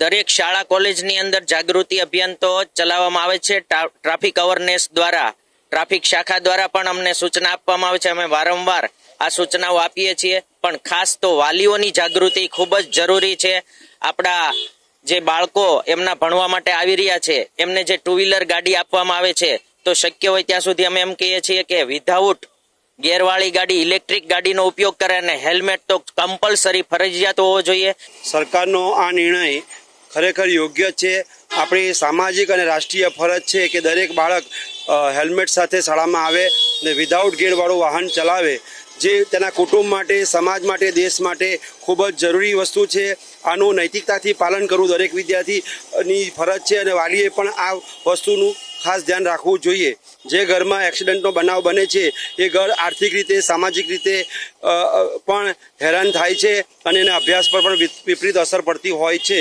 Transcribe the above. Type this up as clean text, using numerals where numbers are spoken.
દરેક શાળા કોલેજની અંદર જાગૃતિ અભિયાન તો ચલાવવામાં આવે છે ટ્રાફિક અવેરનેસ દ્વારા, ટ્રાફિક શાખા દ્વારા પણ અમને સૂચના આપવામાં આવે છે। અમે વારંવાર આ સૂચનાઓ આપીએ છીએ, પણ ખાસ તો વાલીઓની જાગૃતિ ખૂબ જ જરૂરી છે। આપણા જે બાળકો એમના ભણવા માટે આવી રહ્યા છે, એમને જે ટુ વ્હીલર ગાડી આપવામાં આવે છે, તો શક્ય હોય ત્યાં સુધી અમે એમ કહીએ છીએ કે વિધાઉટ ગેરવાળી ગાડી, ઇલેક્ટ્રિક ગાડીનો ઉપયોગ કરે અને હેલ્મેટ તો કમ્પલસરી ફરજિયાત હોવો જોઈએ। સરકારનો આ નિર્ણય ખરેખર યોગ્ય છે। આપણી સામાજિક અને રાષ્ટ્રીય ફરજ છે કે દરેક બાળક હેલ્મેટ સાથે શાળામાં આવે અને વિધાઉટ ગેરવાળું વાહન ચલાવે, જે તેના કુટુંબ માટે, સમાજ માટે, દેશ માટે ખૂબ જ જરૂરી વસ્તુ છે। આનું નૈતિકતાથી પાલન કરવું દરેક વિદ્યાર્થીની ફરજ છે અને વાલીએ પણ આ વસ્તુનું ખાસ ધ્યાન રાખવું જોઈએ। જે ઘરમાં એક્સિડન્ટનો બનાવ બને છે એ ઘર આર્થિક રીતે, સામાજિક રીતે પણ હેરાન થાય છે અને એના અભ્યાસ પર પણ વિપરીત અસર પડતી હોય છે।